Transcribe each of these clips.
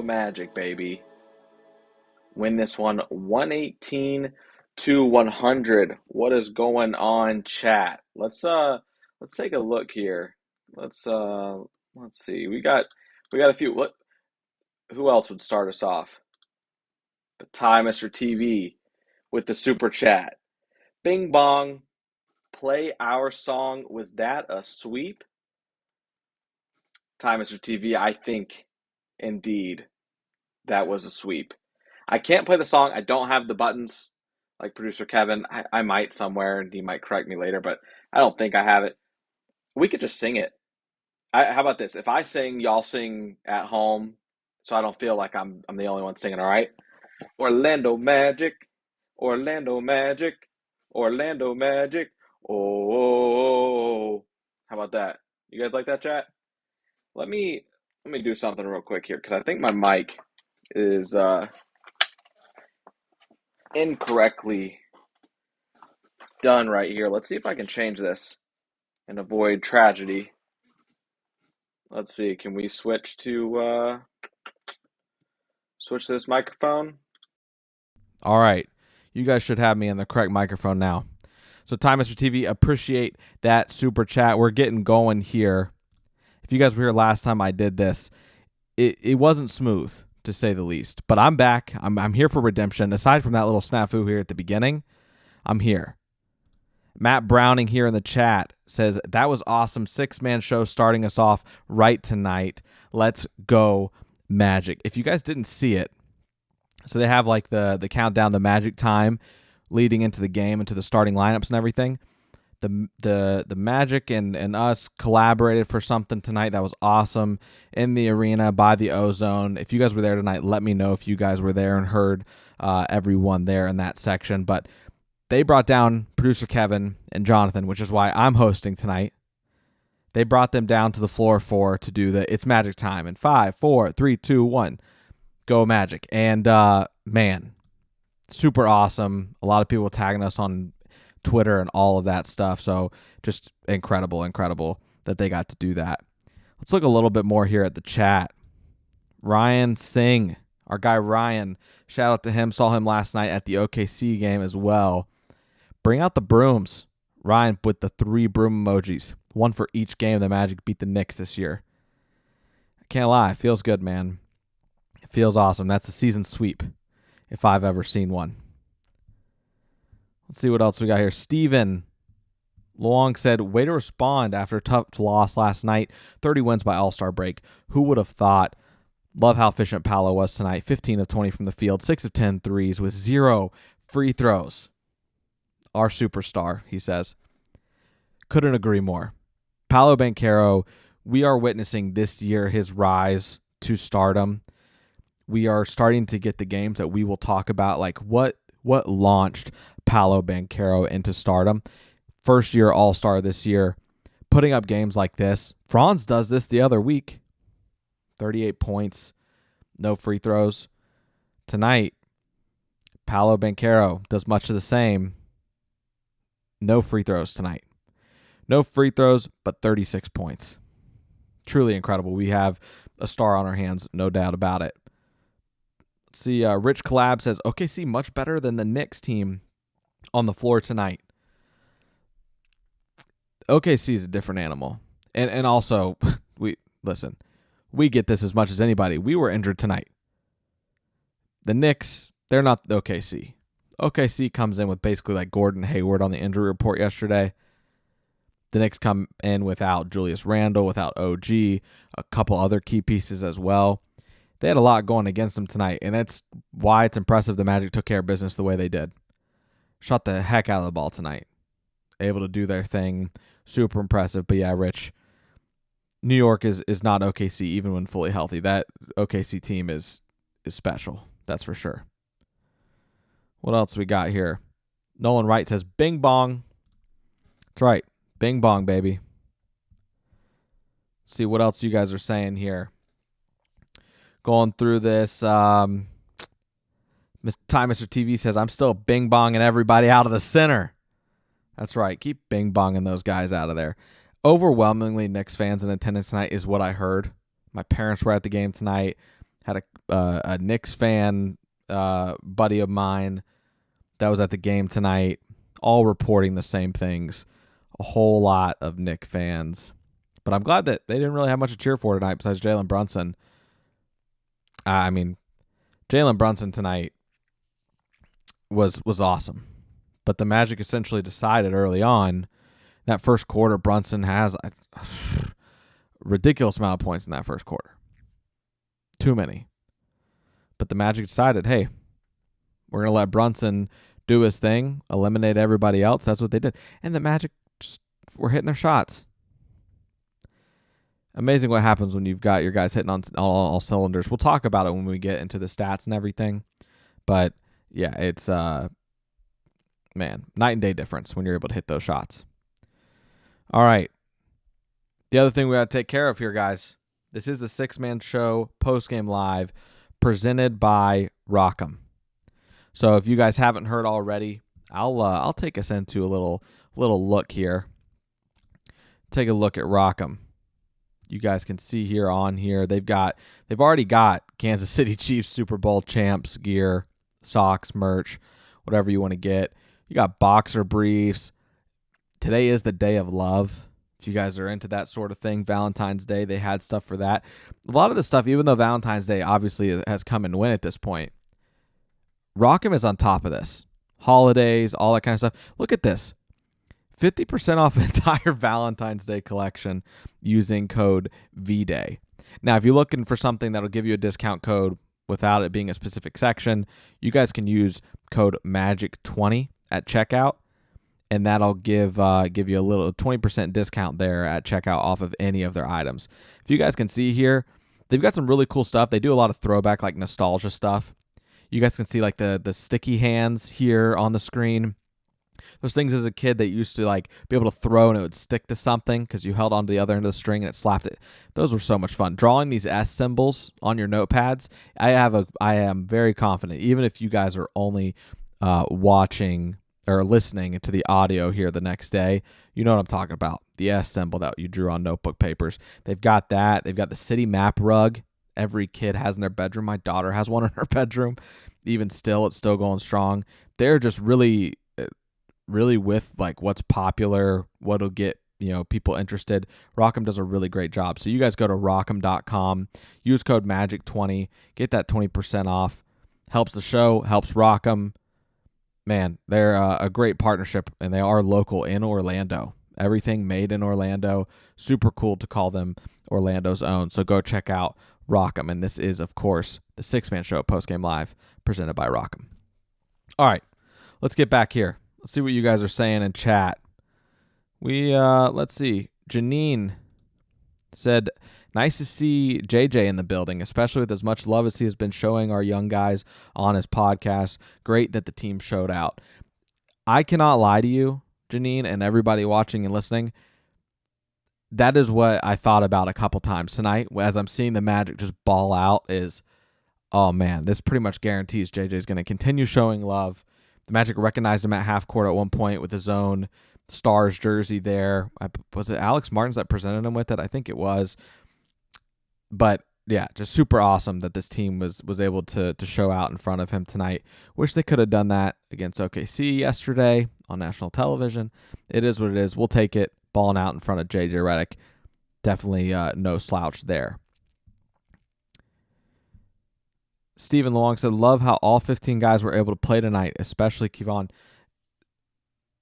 Magic, baby. Win this one 118 to 100. What is going on, chat? Let's take a look here. Let's see. We got a few. What who else would start us off? But Ty Mr. TV with the super chat. Bing bong. Play our song. Was that a sweep? Ty Mr. TV, I think indeed that was a sweep. I can't play the song. I don't have the buttons like producer Kevin. I might somewhere, and he might correct me later, but I don't think I have it. We could just sing it. How about this? If I sing, y'all sing at home, so I don't feel like I'm the only one singing. All right? Orlando Magic, Orlando Magic, Orlando Magic. Oh, how about that? You guys like that, chat? Let me do something real quick here because I think my mic is incorrectly done right here. Let's see if I can change this and avoid tragedy. Let's see. Can we switch to this microphone? All right. You guys should have me in the correct microphone now. So, Time Mr. TV, appreciate that super chat. We're getting going here. If you guys were here last time I did this, it wasn't smooth, to say the least. But I'm back. I'm here for redemption. Aside from that little snafu here at the beginning, I'm here. Matt Browning here in the chat says, that was awesome. 6-man show starting us off right tonight. Let's go Magic. If you guys didn't see it, so they have like the countdown, the Magic time leading into the game, into the starting lineups and everything. The Magic and us collaborated for something tonight that was awesome in the arena by the Ozone. If you guys were there tonight, let me know if you guys were there and heard everyone there in that section. But they brought down producer Kevin and Jonathan, which is why I'm hosting tonight. They brought them down to the floor to do the It's Magic time in 5, 4, 3, 2, 1. Go Magic. And man, super awesome. A lot of people tagging us on Twitter and all of that stuff. So just incredible that they got to do that. Let's look a little bit more here at the chat. Ryan Singh, our guy Ryan, shout out to him. Saw him last night at the OKC game as well. Bring out the brooms. Ryan with the 3 broom emojis. One for each game the Magic beat the Knicks this year. I can't lie. It feels good, man. It feels awesome. That's a season sweep if I've ever seen one. Let's see what else we got here. Steven Long said, way to respond after a tough loss last night. 30 wins by All-Star break. Who would have thought? Love how efficient Paolo was tonight. 15 of 20 from the field. 6 of 10 threes with 0 free throws. Our superstar, he says. Couldn't agree more. Paolo Banchero, we are witnessing this year his rise to stardom. We are starting to get the games that we will talk about, like what launched Paolo Banchero into stardom. First year All-Star this year, putting up games like this. Franz does this the other week. 38 points, no free throws. Tonight, Paolo Banchero does much of the same. No free throws tonight. No free throws, but 36 points. Truly incredible. We have a star on our hands, no doubt about it. Let's see, Rich Collab says, OKC much better than the Knicks team on the floor tonight. OKC is a different animal. And also, we get this as much as anybody. We were injured tonight. The Knicks, they're not the OKC. OKC comes in with basically like Gordon Hayward on the injury report yesterday. The Knicks come in without Julius Randle, without OG, a couple other key pieces as well. They had a lot going against them tonight, and that's why it's impressive the Magic took care of business the way they did. Shot the heck out of the ball tonight. Able to do their thing. Super impressive. But yeah, Rich, New York is not OKC even when fully healthy. That OKC team is special. That's for sure. What else we got here? Nolan Wright says, bing bong. That's right. Bing bong, baby. See what else you guys are saying here. Going through this. Time Mr. TV says, I'm still bing bonging everybody out of the center. That's right. Keep bing bonging those guys out of there. Overwhelmingly, Knicks fans in attendance tonight is what I heard. My parents were at the game tonight. Had a Knicks fan buddy of mine that was at the game tonight, all reporting the same things. A whole lot of Knicks fans. But I'm glad that they didn't really have much to cheer for tonight besides Jalen Brunson. I mean, Jalen Brunson tonight was awesome. But the Magic essentially decided early on that first quarter, Brunson has a ridiculous amount of points in that first quarter. Too many. But the Magic decided, hey, we're going to let Brunson do his thing, eliminate everybody else. That's what they did. And the Magic just were hitting their shots. Amazing what happens when you've got your guys hitting on all cylinders. We'll talk about it when we get into the stats and everything. But, yeah, it's, night and day difference when you're able to hit those shots. All right. The other thing we got to take care of here, guys. This is the Six-Man Show Postgame Live presented by Rock'em. So if you guys haven't heard already, I'll take us into a little look here. Take a look at Rock'em. You guys can see here on here they've already got Kansas City Chiefs Super Bowl champs gear, socks, merch, whatever you want to get. You got boxer briefs. Today is the day of love. If you guys are into that sort of thing, Valentine's Day, they had stuff for that. A lot of the stuff, even though Valentine's Day obviously has come and went at this point, Rock'em is on top of this. Holidays, all that kind of stuff. Look at this. 50% off entire Valentine's Day collection using code VDAY. Now, if you're looking for something that'll give you a discount code without it being a specific section, you guys can use code MAGIC20 at checkout, and that'll give you a little 20% discount there at checkout off of any of their items. If you guys can see here, they've got some really cool stuff. They do a lot of throwback, like nostalgia stuff. You guys can see like the sticky hands here on the screen. Those things as a kid that you used to like be able to throw and it would stick to something because you held onto the other end of the string and it slapped it. Those were so much fun. Drawing these S symbols on your notepads, I am very confident, even if you guys are only watching or listening to the audio here the next day, you know what I'm talking about. The S symbol that you drew on notebook papers. They've got that. They've got the city map rug. Every kid has in their bedroom. My daughter has one in her bedroom. Even still, it's still going strong. They're just really with like what's popular, what'll get people interested. Rock'em does a really great job. So you guys go to rock'em.com, use code MAGIC20, get that 20% off. Helps the show, helps Rock'em. Man, they're a great partnership, and they are local in Orlando. Everything made in Orlando. Super cool to call them Orlando's own. So go check out Rock'em. And this is, of course, the Six-Man Show Postgame Live presented by Rock'em. All right, let's get back here. Let's see what you guys are saying in chat. Let's see. Janine said, nice to see JJ in the building, especially with as much love as he has been showing our young guys on his podcast. Great that the team showed out. I cannot lie to you, Janine, and everybody watching and listening. That is what I thought about a couple times tonight as I'm seeing the Magic just ball out is, oh man, this pretty much guarantees JJ is going to continue showing love. The Magic recognized him at half court at one point with his own Stars jersey there. Was it Alex Martins that presented him with it? I think it was. But yeah, just super awesome that this team was able to show out in front of him tonight. Wish they could have done that against OKC yesterday on national television. It is what it is. We'll take it. Balling out in front of JJ Redick. Definitely no slouch there. Stephen Long said, love how all 15 guys were able to play tonight, especially Kevon.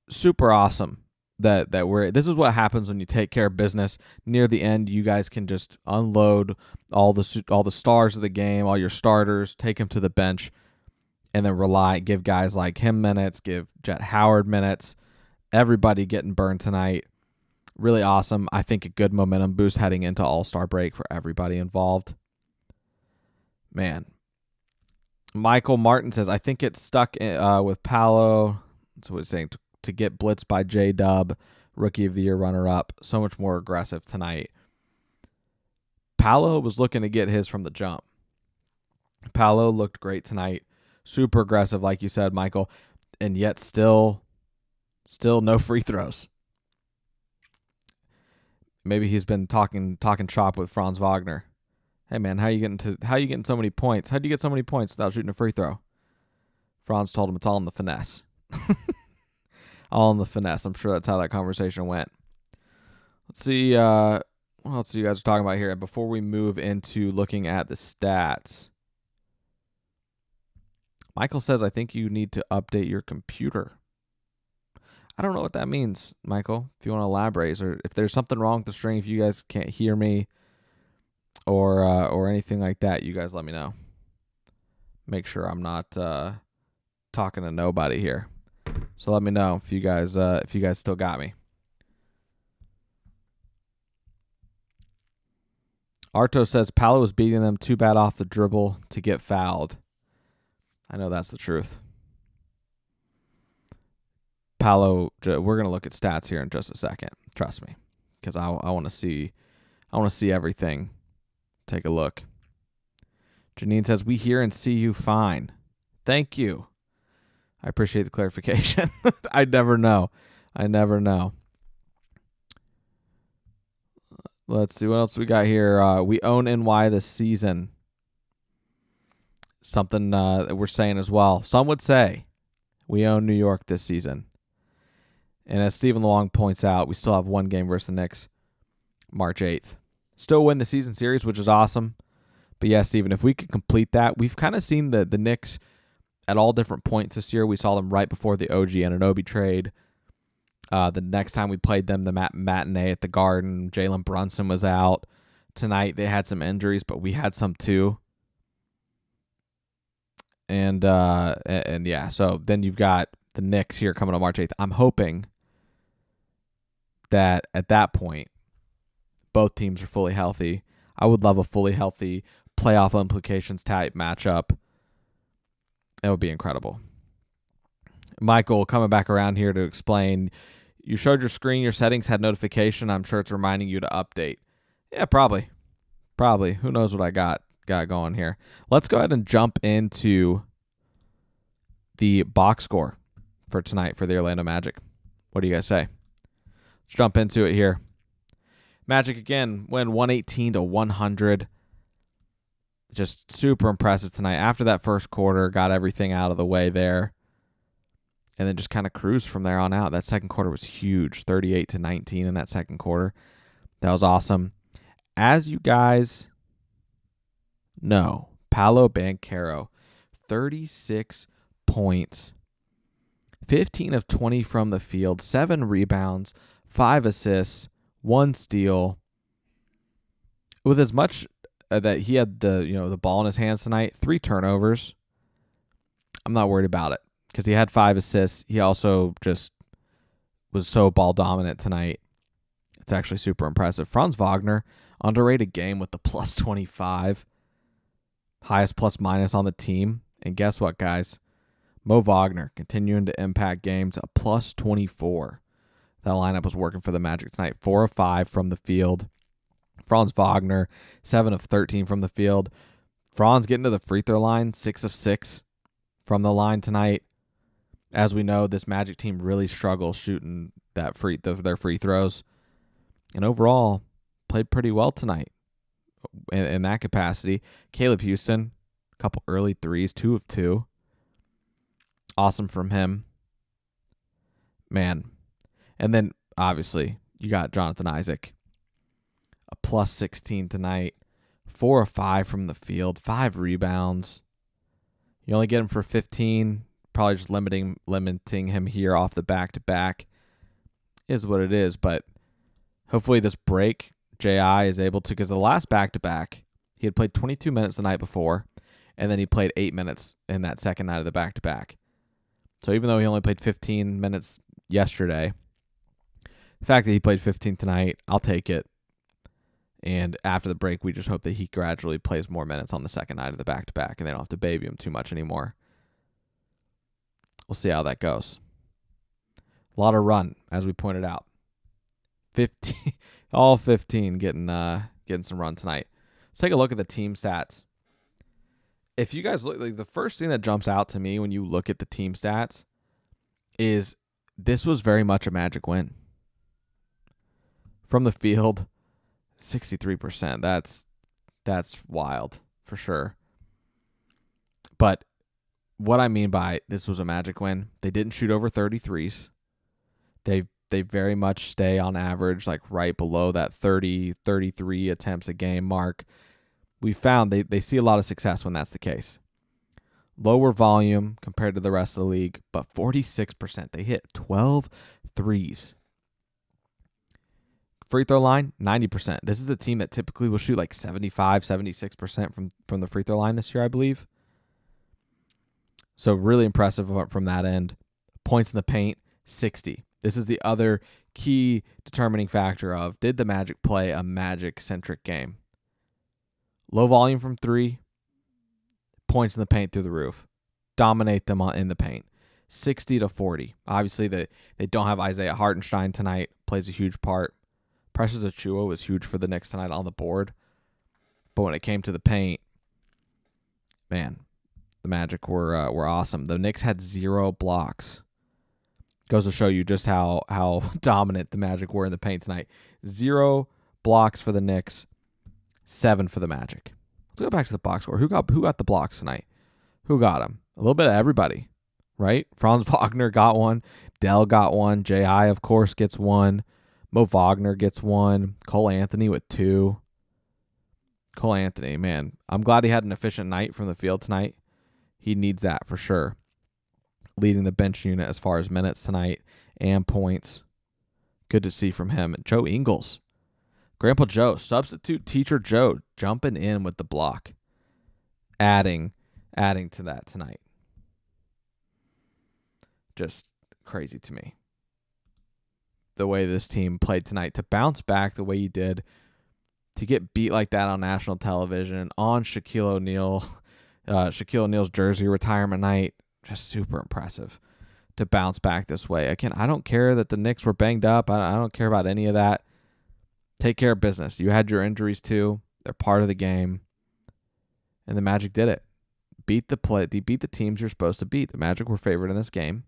Super awesome that this is what happens when you take care of business. Near the end, you guys can just unload all the stars of the game, all your starters, take them to the bench, and then give guys like him minutes, give Jet Howard minutes. Everybody getting burned tonight. Really awesome. I think a good momentum boost heading into All-Star break for everybody involved. Man. Michael Martin says, I think it's stuck with Paolo. That's what he's saying. To get blitzed by J-Dub, Rookie of the Year runner-up. So much more aggressive tonight. Paolo was looking to get his from the jump. Paolo looked great tonight. Super aggressive, like you said, Michael. And yet still no free throws. Maybe he's been talking shop with Franz Wagner. Hey man, how you getting so many points? How'd you get so many points without shooting a free throw? Franz told him it's all in the finesse. All in the finesse. I'm sure that's how that conversation went. Let's see what else you guys are talking about here. Before we move into looking at the stats, Michael says, I think you need to update your computer. I don't know what that means, Michael. If you want to elaborate, or if there's something wrong with the string, if you guys can't hear me or anything like that, you guys let me know. Make sure I'm not talking to nobody here. So let me know if you guys still got me. Arto says Paolo was beating them too bad off the dribble to get fouled. I know that's the truth. Paolo, we're gonna look at stats here in just a second. Trust me, because I want to see everything. Take a look. Janine says we hear and see you fine. Thank you. I appreciate the clarification. I never know. Let's see what else we got here. We own NY this season. Something that we're saying as well. Some would say we own New York this season. And as Stephen Long points out, we still have one game versus the Knicks March 8th. Still win the season series, which is awesome. But yeah, Stephen, if we could complete that, we've kind of seen the Knicks at all different points this year. We saw them right before the OG Anunoby trade. The next time we played them, the matinee at the Garden, Jalen Brunson was out. Tonight they had some injuries, but we had some too. And yeah, so then you've got the Knicks here coming on March 8th. I'm hoping that at that point, both teams are fully healthy. I would love a fully healthy playoff implications type matchup. It would be incredible. Michael coming back around here to explain. You showed your screen, your settings had notification. I'm sure it's reminding you to update. Yeah, probably. Who knows what I got going here. Let's go ahead and jump into the box score for tonight for the Orlando Magic. What do you guys say? Let's jump into it here. Magic again win 118-100. Just super impressive tonight. After that first quarter, got everything out of the way there. And then just kind of cruised from there on out. That second quarter was huge. 38-19 in that second quarter. That was awesome. As you guys know, Paolo Banchero, 36 points, 15 of 20 from the field, 7 rebounds, 5 assists, 1 steal. With as much that he had the ball in his hands tonight, 3 turnovers. I'm not worried about it because he had 5 assists. He also just was so ball dominant tonight. It's actually super impressive. Franz Wagner, underrated game with the plus 25. Highest plus minus on the team. And guess what, guys? Mo Wagner continuing to impact games, a plus 24. That lineup was working for the Magic tonight. 4 of 5 from the field. Franz Wagner, 7 of 13 from the field. Franz getting to the free throw line, 6 of 6 from the line tonight. As we know, this Magic team really struggles shooting their free throws. And overall, played pretty well tonight in that capacity. Caleb Houston, a couple early threes, 2 of 2. Awesome from him. Man. And then, obviously, you got Jonathan Isaac. A plus 16 tonight. 4 of 5 from the field. 5 rebounds. You only get him for 15. Probably just limiting him here off the back-to-back. Is what it is. But hopefully this break, J.I. is able to, because the last back-to-back, he had played 22 minutes the night before, and then he played 8 minutes in that second night of the back-to-back. So even though he only played 15 minutes yesterday, the fact that he played 15 tonight, I'll take it. And after the break, we just hope that he gradually plays more minutes on the second night of the back-to-back, and they don't have to baby him too much anymore. We'll see how that goes. A lot of run, as we pointed out. 15, all 15 getting some run tonight. Let's take a look at the team stats. If you guys look, like the first thing that jumps out to me when you look at the team stats is this was very much a Magic win. From the field, 63%. That's That's wild for sure. But what I mean by this was a Magic win, they didn't shoot over 33s. They very much stay on average like right below that 30, 33 attempts a game mark. We found they see a lot of success when that's the case. Lower volume compared to the rest of the league, but 46%. They hit 12 threes. Free throw line, 90%. This is a team that typically will shoot like 75, 76% from the free throw line this year, I believe. So really impressive from that end. Points in the paint, 60. This is the other key determining factor of, did the Magic play a Magic-centric game? Low volume from three, points in the paint through the roof. Dominate them in the paint. 60-40. Obviously, they don't have Isaiah Hartenstein tonight. Plays a huge part. Precious Achiuwa was huge for the Knicks tonight on the board. But when it came to the paint, man, the Magic were awesome. The Knicks had 0 blocks. Goes to show you just how dominant the Magic were in the paint tonight. 0 blocks for the Knicks, 7 for the Magic. Let's go back to the box score. Who got the blocks tonight? Who got them? A little bit of everybody, right? Franz Wagner got one. Dell got one. J.I., of course, gets one. Mo Wagner gets one. Cole Anthony with 2. Cole Anthony, man, I'm glad he had an efficient night from the field tonight. He needs that for sure. Leading the bench unit as far as minutes tonight and points. Good to see from him. And Joe Ingles. Grandpa Joe, substitute teacher Joe, jumping in with the block. Adding to that tonight. Just crazy to me. The way this team played tonight. To bounce back the way you did. To get beat like that on national television. On Shaquille O'Neal. Shaquille O'Neal's jersey retirement night. Just super impressive to bounce back this way. Again, I don't care that the Knicks were banged up. I don't care about any of that. Take care of business. You had your injuries too. They're part of the game. And the Magic did it. Beat the teams you're supposed to beat. The Magic were favored in this game.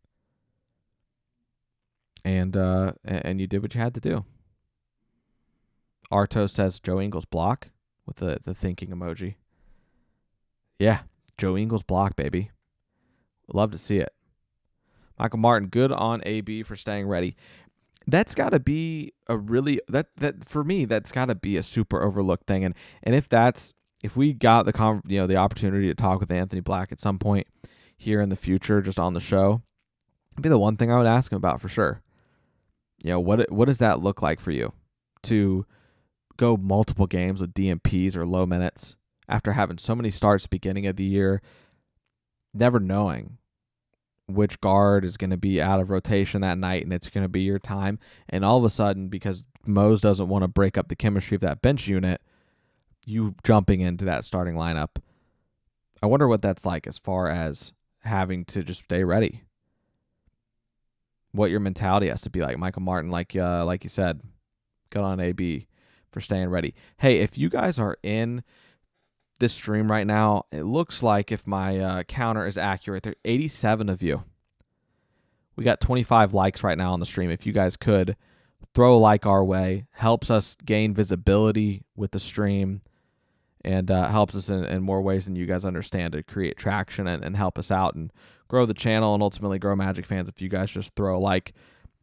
And you did what you had to do. Arto says Joe Ingles block with the thinking emoji. Yeah, Joe Ingles block, baby. Love to see it. Michael Martin, good on AB for staying ready. That's got to be a really that for me. That's got to be a super overlooked thing. And if we got the opportunity to talk with Anthony Black at some point here in the future, just on the show, it'd be the one thing I would ask him about for sure. What does that look like for you to go multiple games with DMPs or low minutes after having so many starts at the beginning of the year? Never knowing which guard is going to be out of rotation that night and it's going to be your time. And all of a sudden, because Mose doesn't want to break up the chemistry of that bench unit, you jumping into that starting lineup. I wonder what that's like as far as having to just stay ready. What your mentality has to be like. Michael Martin, like you said, good on AB for staying ready. Hey, if you guys are in this stream right now, it looks like, if my counter is accurate, there are 87 of you. We got 25 likes right now on the stream. If you guys could throw a like our way, helps us gain visibility with the stream and helps us in more ways than you guys understand to create traction and help us out and grow the channel and ultimately grow Magic fans. If you guys just throw a like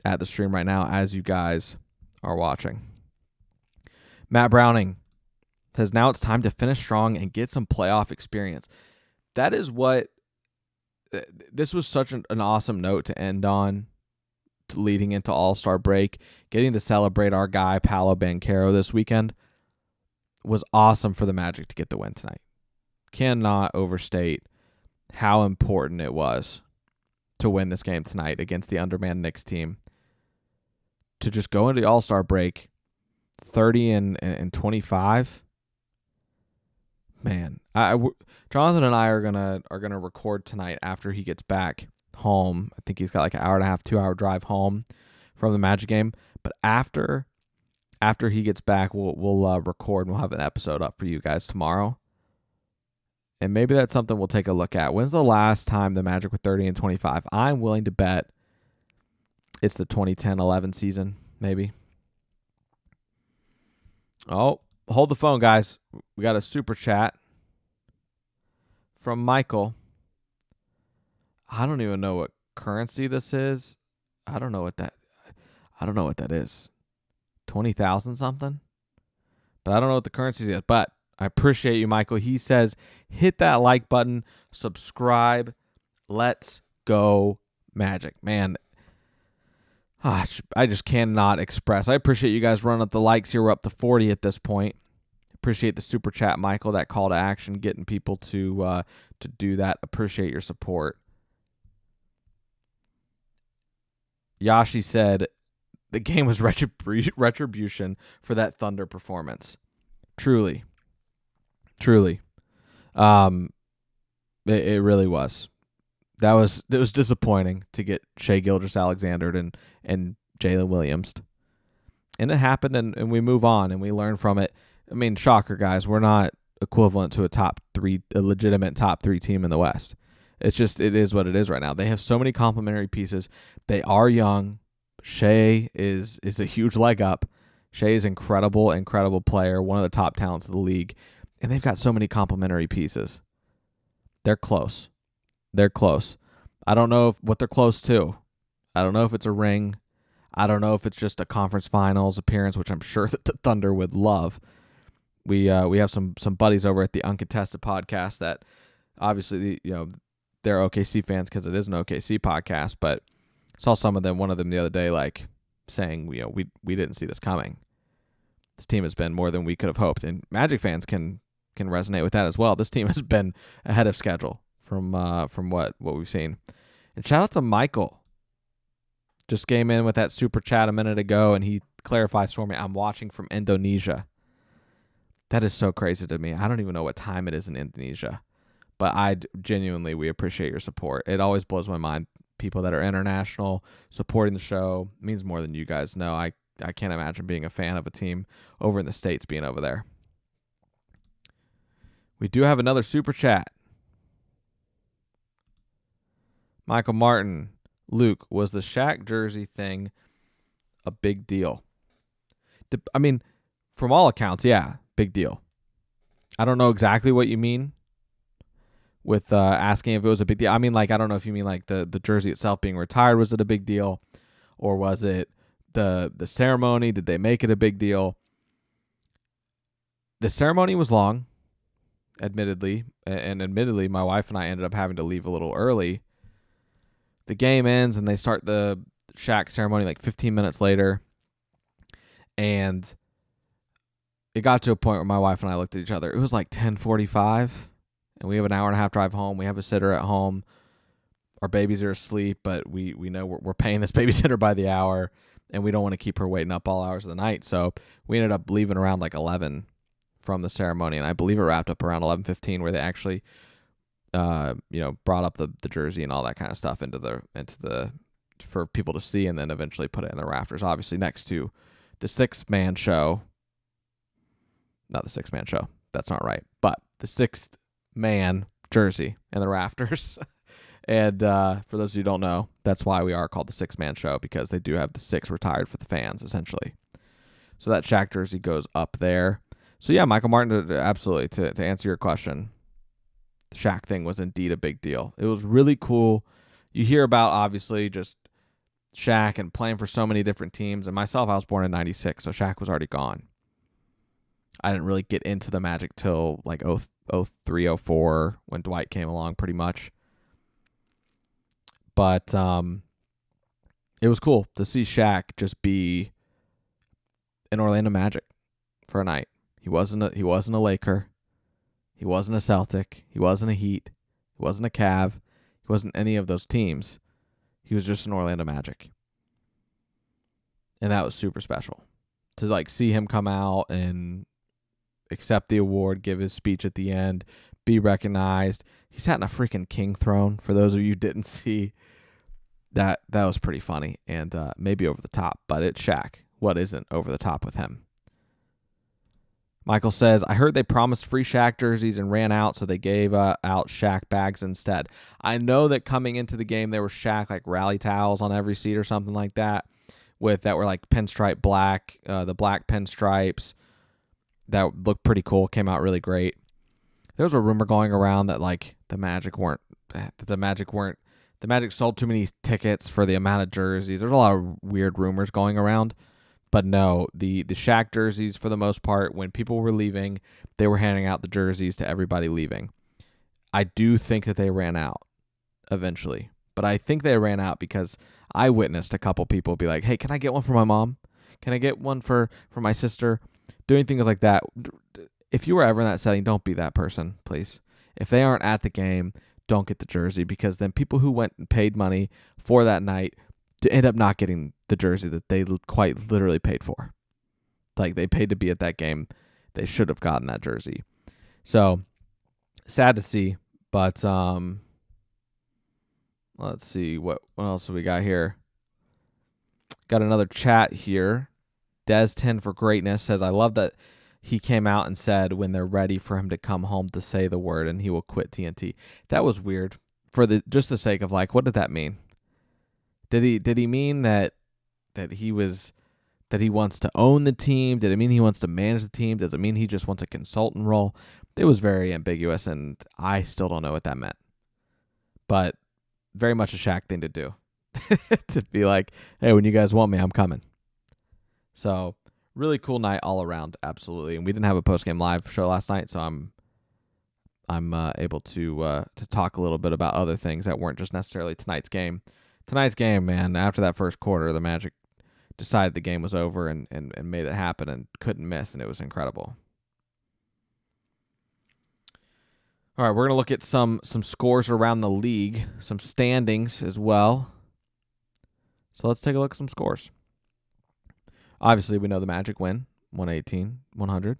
at the stream right now as you guys are watching. Matt Browning says now it's time to finish strong and get some playoff experience. That is what this was such an awesome note to end on, leading into All-Star break. Getting to celebrate our guy Paolo Banchero this weekend was awesome for the Magic to get the win tonight. Cannot overstate how important it was to win this game tonight against the undermanned Knicks team. To just go into the All-Star break 30 and 25. Man, Jonathan and I are gonna record tonight after he gets back home. I think he's got like an hour and a half, 2 hour drive home from the Magic game. But after he gets back, we'll record and we'll have an episode up for you guys tomorrow. And maybe that's something we'll take a look at. When's the last time the Magic were 30 and 25? I'm willing to bet it's the 2010-11 season, maybe. Oh, hold the phone, guys. We got a super chat from Michael. I don't even know what currency this is. I don't know what that is. 20,000 something? But I don't know what the currency is. But I appreciate you, Michael. He says, hit that like button, subscribe. Let's go Magic. Man, I just cannot express. I appreciate you guys running up the likes here. We're up to 40 at this point. Appreciate the super chat, Michael, that call to action, getting people to do that. Appreciate your support. Yashi said the game was retribution for that Thunder performance. Truly. It really was. It was disappointing to get Shai Gilgeous-Alexander and Jalen Williams. And it happened, and we move on, and we learn from it. I mean, shocker, guys. We're not equivalent to a legitimate top 3 team in the West. It is what it is right now. They have so many complementary pieces. They are young. Shai is a huge leg up. Shai is incredible player, one of the top talents of the league. And they've got so many complementary pieces. They're close. I don't know what they're close to. I don't know if it's a ring. I don't know if it's just a conference finals appearance, which I'm sure that the Thunder would love. We have some buddies over at the Uncontested podcast that obviously they're OKC fans because it is an OKC podcast, but saw one of them the other day like saying we didn't see this coming. This team has been more than we could have hoped, and Magic fans can resonate with that as well. This team has been ahead of schedule from what we've seen. And shout out to Michael. Just came in with that super chat a minute ago, and he clarifies for me, I'm watching from Indonesia. That is so crazy to me. I don't even know what time it is in Indonesia. But we appreciate your support. It always blows my mind. People that are international supporting the show means more than you guys know. I can't imagine being a fan of a team over in the States being over there. We do have another super chat. Michael Martin. Luke, was the Shaq jersey thing a big deal? I mean, from all accounts, yeah, big deal. I don't know exactly what you mean with asking if it was a big deal. I mean, like, I don't know if you mean like the jersey itself being retired. Was it a big deal? Or was it the ceremony? Did they make it a big deal? The ceremony was long, admittedly. And admittedly, my wife and I ended up having to leave a little early. The game ends and they start the Shaq ceremony like 15 minutes later. And it got to a point where my wife and I looked at each other. It was like 10:45, and we have an hour and a half drive home. We have a sitter at home. Our babies are asleep, but we know we're paying this babysitter by the hour, and we don't want to keep her waiting up all hours of the night. So we ended up leaving around like 11 from the ceremony, and I believe it wrapped up around 11:15, where they actually brought up the jersey and all that kind of stuff into the for people to see, and then eventually put it in the rafters, obviously next to the 6-man show. Not the 6-man show. That's not right. But the 6th-man jersey in the rafters. And for those of you who don't know, that's why we are called the 6-man show, because they do have the 6 retired for the fans, essentially. So that Shaq jersey goes up there. So yeah, Michael Martin, absolutely, to answer your question, the Shaq thing was indeed a big deal. It was really cool. You hear about, obviously, just Shaq and playing for so many different teams. And myself, I was born in 96, so Shaq was already gone. I didn't really get into the Magic till like 03, 04 when Dwight came along, pretty much. But it was cool to see Shaq just be an Orlando Magic for a night. He wasn't a Laker. He wasn't a Celtic. He wasn't a Heat. He wasn't a Cav. He wasn't any of those teams. He was just an Orlando Magic. And that was super special. To like see him come out and accept the award, give his speech at the end, be recognized. He sat in a freaking king throne. For those of you who didn't see, that was pretty funny and maybe over the top, but it's Shaq. What isn't over the top with him? Michael says, I heard they promised free Shaq jerseys and ran out, so they gave out Shaq bags instead. I know that coming into the game, there were Shaq like rally towels on every seat or something like that, that were like pinstripe black, the black pinstripes. that looked pretty cool. Came out really great. There was a rumor going around that like the Magic sold too many tickets for the amount of jerseys. There's a lot of weird rumors going around. But no, the Shaq jerseys, for the most part, when people were leaving, they were handing out the jerseys to everybody leaving. I do think that they ran out eventually. But I think they ran out because I witnessed a couple people be like, hey, can I get one for my mom? Can I get one for my sister? Doing things like that. If you were ever in that setting, don't be that person, please. If they aren't at the game, don't get the jersey, because then people who went and paid money for that night to end up not getting the jersey that they quite literally paid for. Like, they paid to be at that game. They should have gotten that jersey. So, sad to see, but let's see what else we got here. Got another chat here. Des10 for Greatness says, I love that he came out and said when they're ready for him to come home to say the word and he will quit TNT. That was weird. For just the sake of, like, what did that mean? Did he mean that he wants to own the team? Did it mean he wants to manage the team? Does it mean he just wants a consultant role? It was very ambiguous, and I still don't know what that meant. But very much a Shaq thing to do. To be like, hey, when you guys want me, I'm coming. So, really cool night all around, absolutely. And we didn't have a post-game live show last night, so I'm able to talk a little bit about other things that weren't just necessarily tonight's game. Tonight's game, man, after that first quarter, the Magic decided the game was over and made it happen and couldn't miss, and it was incredible. All right, we're going to look at some scores around the league, some standings as well. So let's take a look at some scores. Obviously, we know the Magic win, 118-100.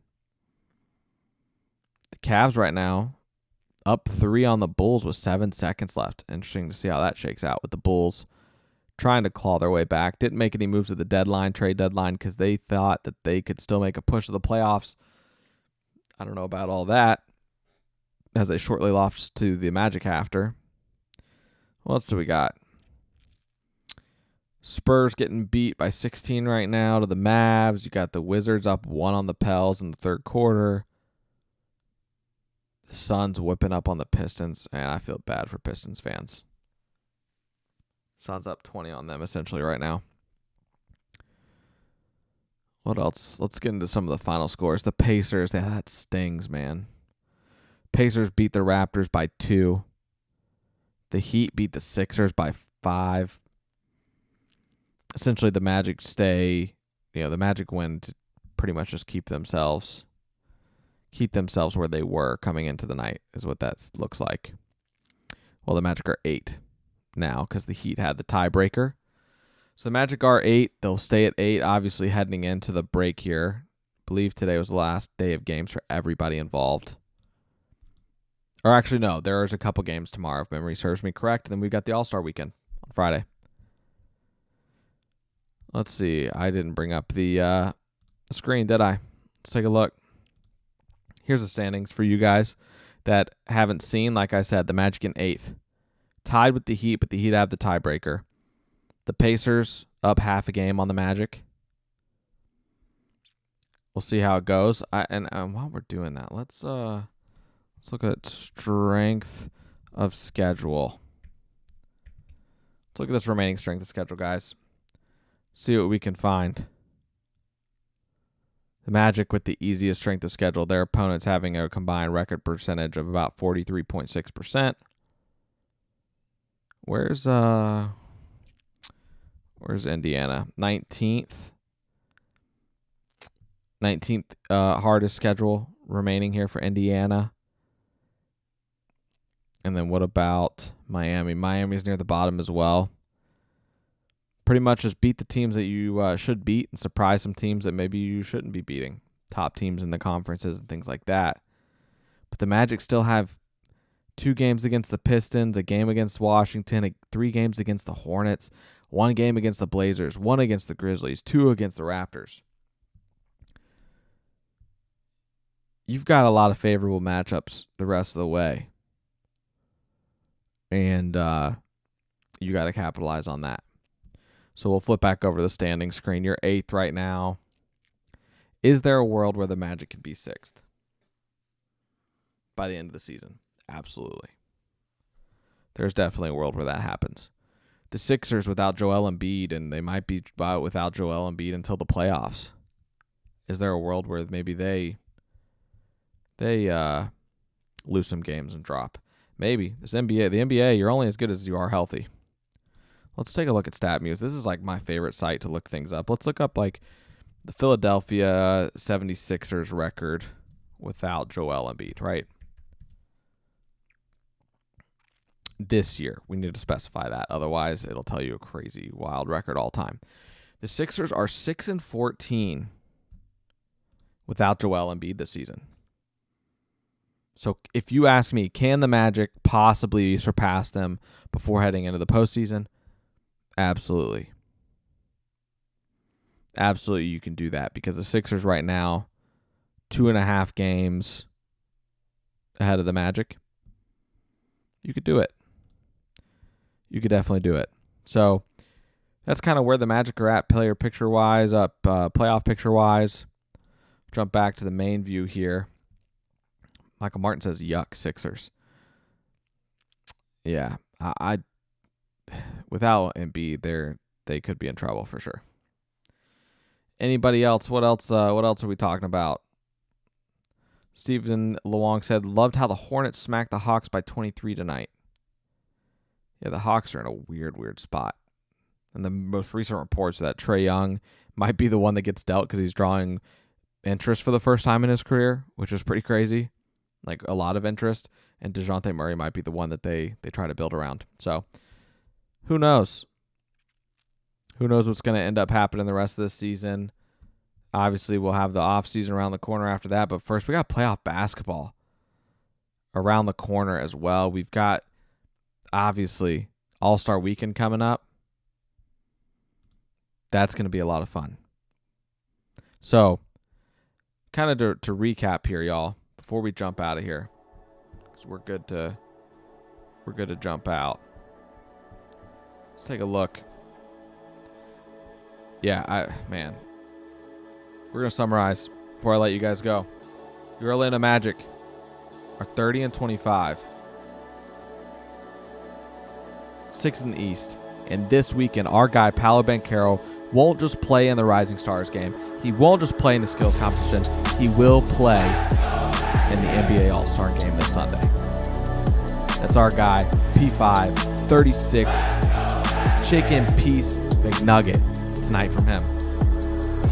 The Cavs right now up 3 on the Bulls with 7 seconds left. Interesting to see how that shakes out with the Bulls trying to claw their way back. Didn't make any moves at the trade deadline, because they thought that they could still make a push to the playoffs. I don't know about all that, as they shortly lost to the Magic after. What else do we got? Spurs getting beat by 16 right now to the Mavs. You got the Wizards up 1 on the Pels in the third quarter. The Suns whipping up on the Pistons, and I feel bad for Pistons fans. Suns up 20 on them essentially right now. What else? Let's get into some of the final scores. The Pacers, that stings, man. Pacers beat the Raptors by 2. The Heat beat the Sixers by 5. Essentially, the Magic the Magic win to pretty much just keep themselves where they were coming into the night, is what that looks like. Well, the Magic are 8 now because the Heat had the tiebreaker. So the Magic are 8. They'll stay at 8, obviously heading into the break here. I believe today was the last day of games for everybody involved. Or actually, no, there's a couple games tomorrow, if memory serves me correct. And then we've got the All-Star weekend on Friday. Let's see. I didn't bring up the screen, did I? Let's take a look. Here's the standings for you guys that haven't seen. Like I said, the Magic in 8th. Tied with the Heat, but the Heat have the tiebreaker. The Pacers up half a game on the Magic. We'll see how it goes. And while we're doing that, let's look at strength of schedule. Let's look at this remaining strength of schedule, guys. See what we can find. The Magic with the easiest strength of schedule. Their opponents having a combined record percentage of about 43.6%. Where's Indiana? 19th. 19th hardest schedule remaining here for Indiana. And then what about Miami? Miami's near the bottom as well. Pretty much just beat the teams that you should beat and surprise some teams that maybe you shouldn't be beating. Top teams in the conferences and things like that. But the Magic still have 2 games against the Pistons, a game against Washington, 3 games against the Hornets, 1 game against the Blazers, 1 against the Grizzlies, 2 against the Raptors. You've got a lot of favorable matchups the rest of the way. And you got to capitalize on that. So we'll flip back over the standing screen. You're 8th right now Is there a world where the Magic can be 6th by the end of the season? Absolutely. There's definitely a world where that happens. The Sixers without Joel Embiid, and they might be without Joel Embiid until the playoffs. Is there a world where maybe they lose some games and drop? Maybe. The NBA, you're only as good as you are healthy. Let's take a look at StatMuse. This is like my favorite site to look things up. Let's look up like the Philadelphia 76ers record without Joel Embiid, right? This year. We need to specify that. Otherwise, it'll tell you a crazy, wild record all time. The Sixers are 6-14 without Joel Embiid this season. So if you ask me, can the Magic possibly surpass them before heading into the postseason? Absolutely. Absolutely, you can do that because the Sixers right now, 2.5 games ahead of the Magic. You could do it. You could definitely do it. So that's kind of where the Magic are at player picture-wise, playoff picture-wise. Jump back to the main view here. Michael Martin says, yuck, Sixers. Yeah, I without Embiid, they could be in trouble for sure. Anybody else? What else are we talking about? Stephen Luong said, loved how the Hornets smacked the Hawks by 23 tonight. Yeah, the Hawks are in a weird spot. And the most recent reports that Trae Young might be the one that gets dealt because he's drawing interest for the first time in his career, which is pretty crazy. Like a lot of interest. And DeJounte Murray might be the one that they try to build around. So who knows? Who knows what's going to end up happening the rest of this season? Obviously, we'll have the offseason around the corner after that. But first, we got playoff basketball around the corner as well. We've got, obviously, All-Star Weekend coming up. That's going to be a lot of fun. So, kind of to recap here, y'all, before we jump out of here, because we're good to jump out. Let's take a look. Yeah, we're going to summarize before I let you guys go. Your Orlando Magic are 30-25. 6th in the East. And this weekend, our guy, Paolo Banchero, won't just play in the Rising Stars game. He won't just play in the skills competition. He will play in the NBA All-Star game this Sunday. That's our guy, P5, 36, chicken piece McNugget tonight from him.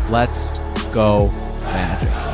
Let's go Magic.